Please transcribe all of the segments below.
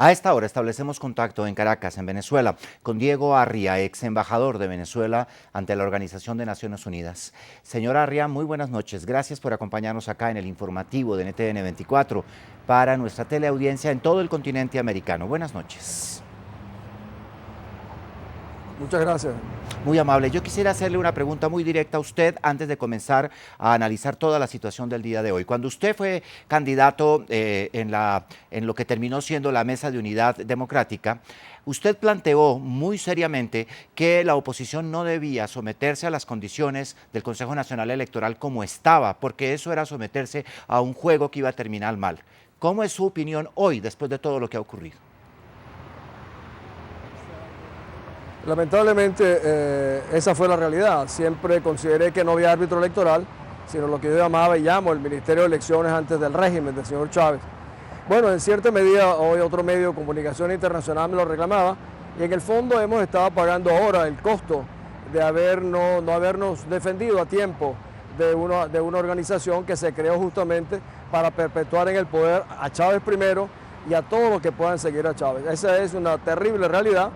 A esta hora establecemos contacto en Caracas, en Venezuela, con Diego Arria, ex embajador de Venezuela ante la Organización de Naciones Unidas. Señor Arria, muy buenas noches. Gracias por acompañarnos acá en el informativo de NTN 24 para nuestra teleaudiencia en todo el continente americano. Buenas noches. Muchas gracias. Muy amable. Yo quisiera hacerle una pregunta muy directa a usted antes de comenzar a analizar toda la situación del día de hoy. Cuando usted fue candidato en lo que terminó siendo la Mesa de Unidad Democrática, usted planteó muy seriamente que la oposición no debía someterse a las condiciones del Consejo Nacional Electoral como estaba, porque eso era someterse a un juego que iba a terminar mal. ¿Cómo es su opinión hoy, después de todo lo que ha ocurrido? Lamentablemente esa fue la realidad. Siempre consideré que no había árbitro electoral, sino lo que yo llamaba y llamo el Ministerio de Elecciones antes del régimen del señor Chávez. Bueno, en cierta medida hoy otro medio de comunicación internacional me lo reclamaba y en el fondo hemos estado pagando ahora el costo de no habernos defendido a tiempo de una organización que se creó justamente para perpetuar en el poder a Chávez primero y a todos los que puedan seguir a Chávez. Esa es una terrible realidad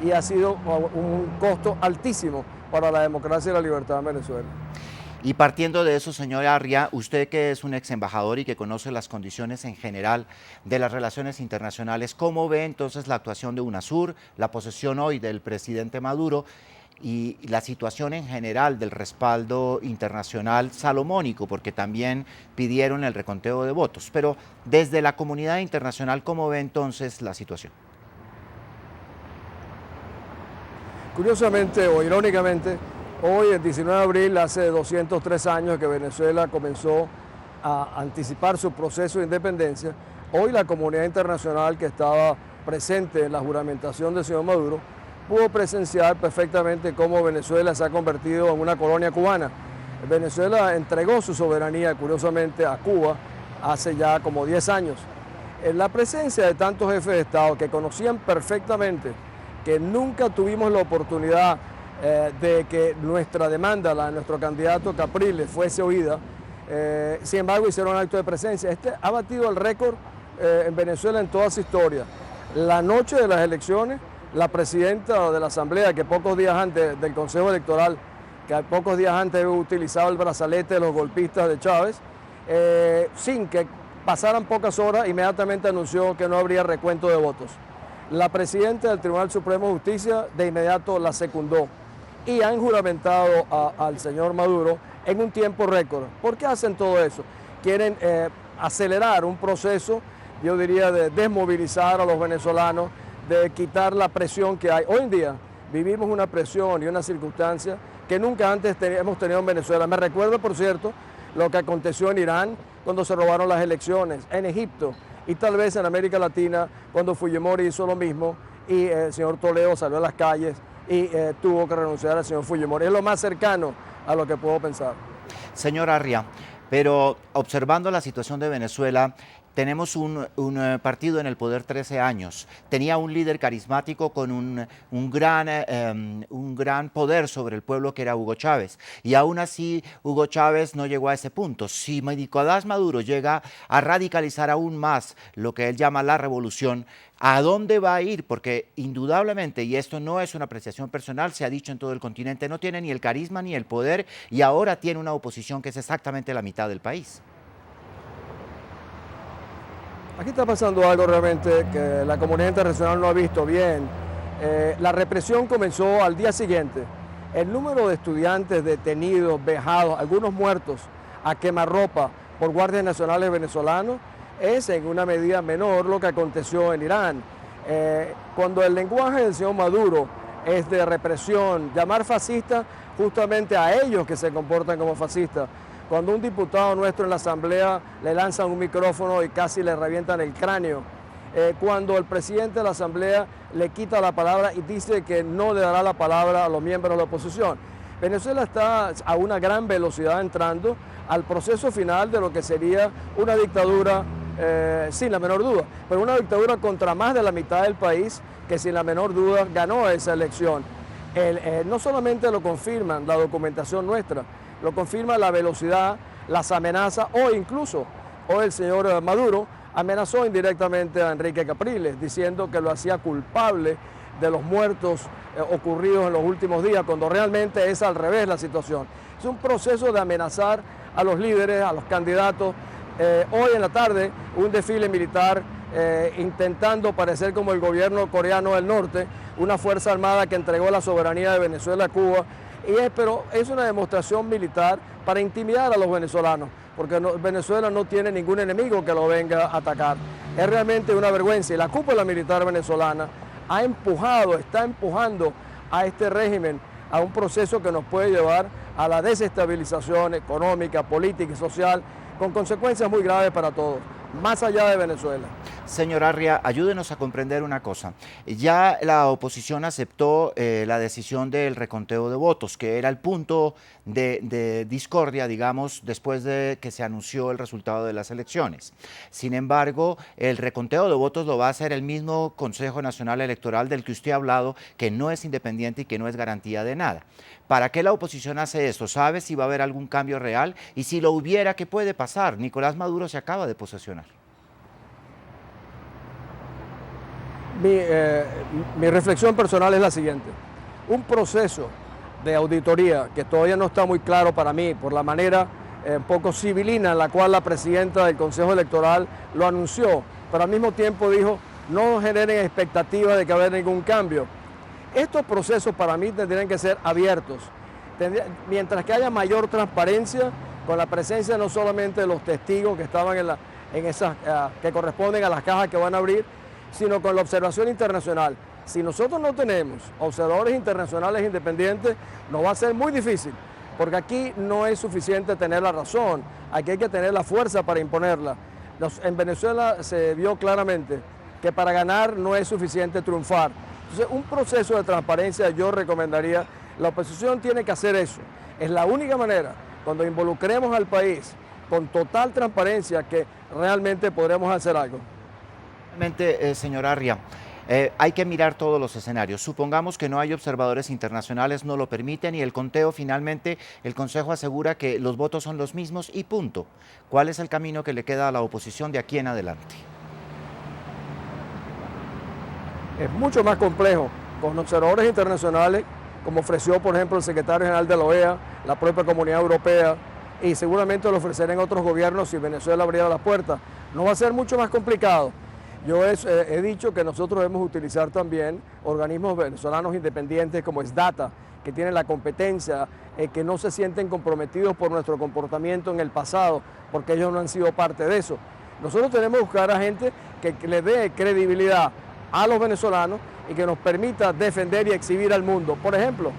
y ha sido un costo altísimo para la democracia y la libertad en Venezuela. Y partiendo de eso, señor Arria, usted que es un ex embajador y que conoce las condiciones en general de las relaciones internacionales, ¿cómo ve entonces la actuación de UNASUR, la posesión hoy del presidente Maduro y la situación en general del respaldo internacional salomónico, porque también pidieron el reconteo de votos? Pero desde la comunidad internacional, ¿cómo ve entonces la situación? Curiosamente o irónicamente, hoy, el 19 de abril, hace 203 años que Venezuela comenzó a anticipar su proceso de independencia. Hoy la comunidad internacional que estaba presente en la juramentación del señor Maduro pudo presenciar perfectamente cómo Venezuela se ha convertido en una colonia cubana. Venezuela entregó su soberanía, curiosamente, a Cuba hace ya como 10 años. En la presencia de tantos jefes de Estado que conocían perfectamente que nunca tuvimos la oportunidad de que nuestra demanda, la de nuestro candidato Capriles, fuese oída. Sin embargo, hicieron acto de presencia. Este ha batido el récord en Venezuela en toda su historia. La noche de las elecciones, la presidenta de la Asamblea, que pocos días antes del Consejo Electoral, que pocos días antes había utilizado el brazalete de los golpistas de Chávez, sin que pasaran pocas horas, inmediatamente anunció que no habría recuento de votos. La presidenta del Tribunal Supremo de Justicia de inmediato la secundó y han juramentado al señor Maduro en un tiempo récord. ¿Por qué hacen todo eso? Quieren acelerar un proceso, yo diría, de desmovilizar a los venezolanos, de quitar la presión que hay. Hoy en día vivimos una presión y una circunstancia que nunca antes hemos tenido en Venezuela. Me recuerdo, por cierto, lo que aconteció en Irán cuando se robaron las elecciones, en Egipto, y tal vez en América Latina, cuando Fujimori hizo lo mismo y el señor Toledo salió a las calles y tuvo que renunciar al señor Fujimori. Es lo más cercano a lo que puedo pensar. Señor Arria, pero observando la situación de Venezuela, tenemos un partido en el poder 13 años, tenía un líder carismático con un gran poder sobre el pueblo que era Hugo Chávez, y aún así Hugo Chávez no llegó a ese punto. Si Nicolás Maduro llega a radicalizar aún más lo que él llama la revolución, ¿a dónde va a ir? Porque indudablemente, y esto no es una apreciación personal, se ha dicho en todo el continente, no tiene ni el carisma ni el poder, y ahora tiene una oposición que es exactamente la mitad del país. Aquí está pasando algo realmente que la comunidad internacional no ha visto bien. La represión comenzó al día siguiente. El número de estudiantes detenidos, vejados, algunos muertos a quemarropa por guardias nacionales venezolanos es en una medida menor lo que aconteció en Irán. Cuando el lenguaje del señor Maduro es de represión, llamar fascista justamente a ellos que se comportan como fascistas. Cuando un diputado nuestro en la Asamblea le lanzan un micrófono y casi le revientan el cráneo. Cuando el presidente de la Asamblea le quita la palabra y dice que no le dará la palabra a los miembros de la oposición. Venezuela está a una gran velocidad entrando al proceso final de lo que sería una dictadura, sin la menor duda, pero una dictadura contra más de la mitad del país que sin la menor duda ganó esa elección. No solamente lo confirman la documentación nuestra, lo confirma la velocidad, las amenazas o incluso hoy el señor Maduro amenazó indirectamente a Enrique Capriles, diciendo que lo hacía culpable de los muertos ocurridos en los últimos días, cuando realmente es al revés la situación. Es un proceso de amenazar a los líderes, a los candidatos. Hoy en la tarde, un desfile militar intentando parecer como el gobierno coreano del norte, una fuerza armada que entregó la soberanía de Venezuela a Cuba, pero es una demostración militar para intimidar a los venezolanos, porque Venezuela no tiene ningún enemigo que lo venga a atacar. Es realmente una vergüenza y la cúpula militar venezolana está empujando a este régimen a un proceso que nos puede llevar a la desestabilización económica, política y social, con consecuencias muy graves para todos, más allá de Venezuela. Señor Arria, ayúdenos a comprender una cosa. Ya la oposición aceptó la decisión del reconteo de votos, que era el punto de discordia, digamos, después de que se anunció el resultado de las elecciones. Sin embargo, el reconteo de votos lo va a hacer el mismo Consejo Nacional Electoral del que usted ha hablado, que no es independiente y que no es garantía de nada. ¿Para qué la oposición hace esto? ¿Sabe si va a haber algún cambio real? Y si lo hubiera, ¿qué puede pasar? Nicolás Maduro se acaba de posesionar. Mi reflexión personal es la siguiente. Un proceso de auditoría que todavía no está muy claro para mí por la manera un poco civilina en la cual la presidenta del Consejo Electoral lo anunció, pero al mismo tiempo dijo no generen expectativas de que va a haber ningún cambio. Estos procesos para mí tendrían que ser abiertos, mientras que haya mayor transparencia con la presencia no solamente de los testigos que estaban en esas que corresponden a las cajas que van a abrir, sino con la observación internacional. Si nosotros no tenemos observadores internacionales independientes, nos va a ser muy difícil, porque aquí no es suficiente tener la razón, aquí hay que tener la fuerza para imponerla. En Venezuela se vio claramente que para ganar no es suficiente triunfar. Entonces, un proceso de transparencia yo recomendaría, la oposición tiene que hacer eso. Es la única manera, cuando involucremos al país con total transparencia, que realmente podremos hacer algo. Realmente, señor Arria, hay que mirar todos los escenarios. Supongamos que no hay observadores internacionales, no lo permiten y el conteo finalmente, el Consejo asegura que los votos son los mismos y punto. ¿Cuál es el camino que le queda a la oposición de aquí en adelante? Es mucho más complejo, con observadores internacionales, como ofreció, por ejemplo, el secretario general de la OEA, la propia Comunidad Europea, y seguramente lo ofrecerán otros gobiernos si Venezuela abriera las puertas. No va a ser mucho más complicado. Yo he dicho que nosotros debemos utilizar también organismos venezolanos independientes como SDATA, que tienen la competencia, que no se sienten comprometidos por nuestro comportamiento en el pasado, porque ellos no han sido parte de eso. Nosotros tenemos que buscar a gente que le dé credibilidad a los venezolanos y que nos permita defender y exhibir al mundo. Por ejemplo,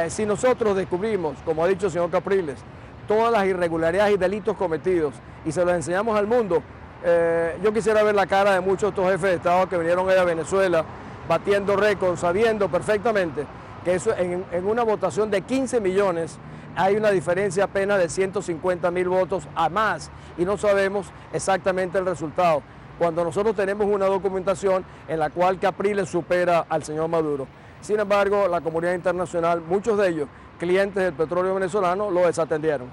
si nosotros descubrimos, como ha dicho el señor Capriles, todas las irregularidades y delitos cometidos y se los enseñamos al mundo, yo quisiera ver la cara de muchos de estos jefes de Estado que vinieron a Venezuela batiendo récords, sabiendo perfectamente que eso en una votación de 15 millones hay una diferencia apenas de 150.000 votos a más y no sabemos exactamente el resultado, cuando nosotros tenemos una documentación en la cual Capriles supera al señor Maduro. Sin embargo, la comunidad internacional, muchos de ellos, clientes del petróleo venezolano, lo desatendieron.